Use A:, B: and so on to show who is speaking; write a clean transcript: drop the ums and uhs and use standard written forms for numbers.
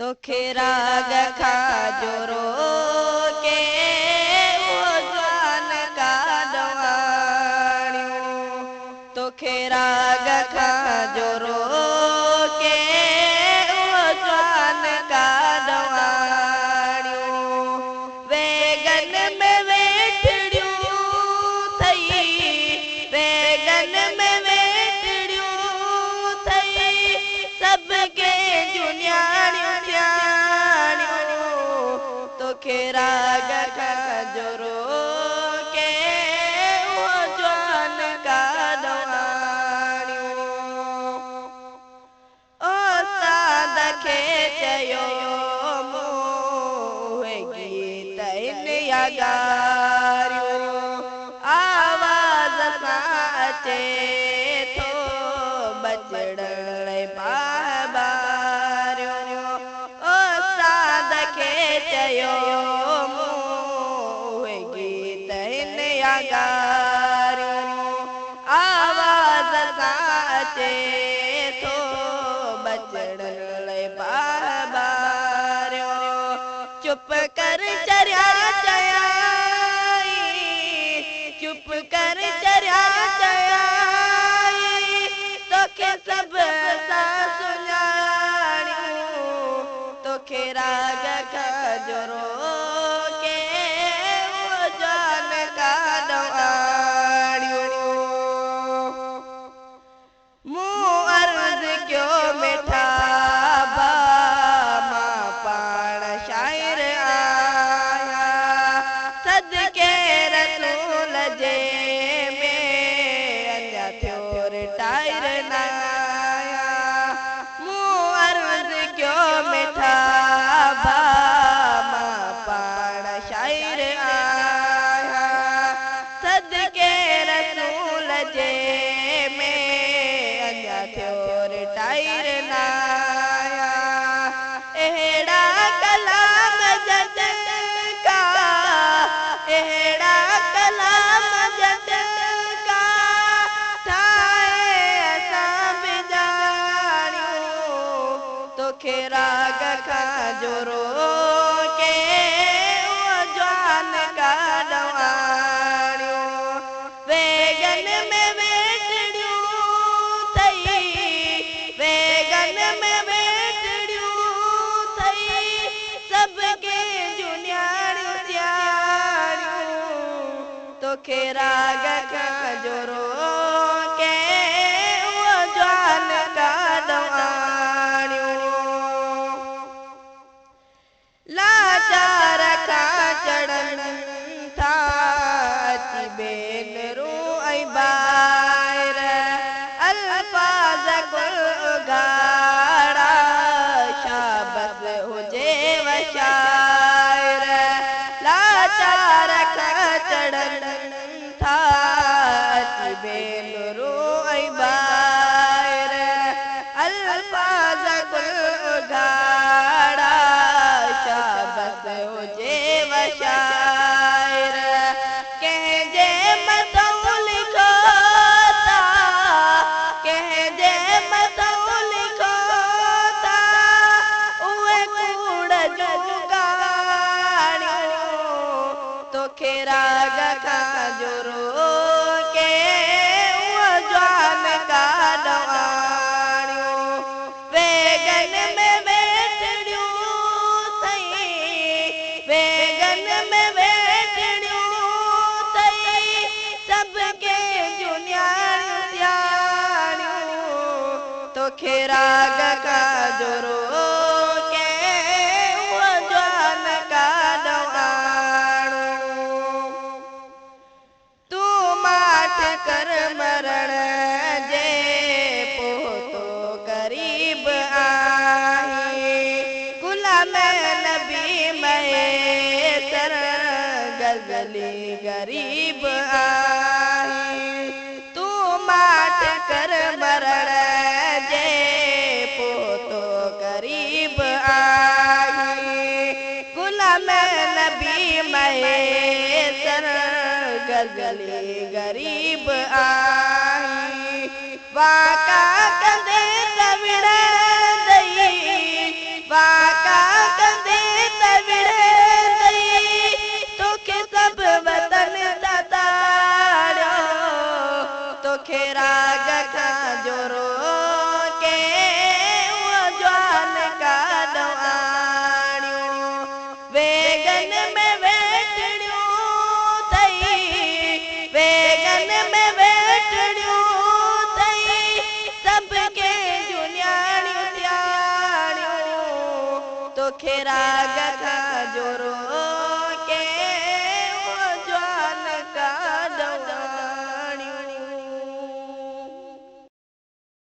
A: तोखे राग खा जोरो के वो जवान का दवाणियो तोखे राग खा जोरो के वो जवान का दवाणियो वेगन में वेठड़ियो थई वेगन में वेठड़ियो थई सबके जुनियाणियो तोखे राग खा जोरो के वो जवान का दवाणियो ओ साद खे चयो मोहे गीत इन यागारियो आवाज सां अचे थो बचड़े बाबारियो ओ साद खे चयो मोहे गीत इन यागारियो आवाज सां अचे थो बचड़े बाबारियो चुप कर चरिया चयाई चुप कर चरिया चयाई तोखे सब सां सुञाणियो तोखे राग खा जोरो के वो जवान का दवाणियो मूं अर्ज़ कयो मिठा बा मां पाण शाइर आहियां सदके रसूल जे में अञा थियो रिटायर न आहियां मूं अर्ज़ कयो मिठा बा मां पाण शाइर आहियां सदके रसूल जे में अञा थियो रिटायर न आहियां अहिड़ा कलाम जॾहिं का अहिड़ा कलाम जॾहिं का ठाहे असां बि ॼाणियो तोखे राग खा जोरो के वो जवान का दवाणियो वेगन में वेठड़ियो थई वेगन में वेठड़ियो थई सबके जुनियाणियो सियाणियो तोखे राग खा जोरो के वो जवान का दवाणियो लाचार खा चढ़न था अची भेनरू ऐं ॿाहिर अल्फाज़ कुल उघाड़ा शाबस हुजेव शाइर लाचार खा चढ़न था अची भेनरू ऐं ॿाहिर अल्फाज़ कुल उघाड़ा शाबस हुजेव शाइर कंहिंजे मथां लिखो था कंहिंजे मथां लिखो था उहे कूड़ जूं ॻाणियो तोखे राग खा जोरो के वो जवान का दवाणियो वेगन में वेठड़ियो थई वेगन में वेठड़ियो थई सबके जुनियाणियो सियाणियो तोखे राग खा जोरो के वो जवान का दवाणियो तू माठ कर मरण जे पोतो करीब आई गुलाम नबी महेसर गजली गरीब आई तू माठ कर मरण जे पोतो करीब आई गुलाम नबी महेसर गजली गरीब आई वाका कंदे सविड़ दई वाका तोखे राग खां जोरो के वो जवान का दवाणियों वेगन में वेठड़ियों तई वेगन में वेठड़ियों तई सबके जुन्याणियों त्याणियों तोखे राग खां जोरो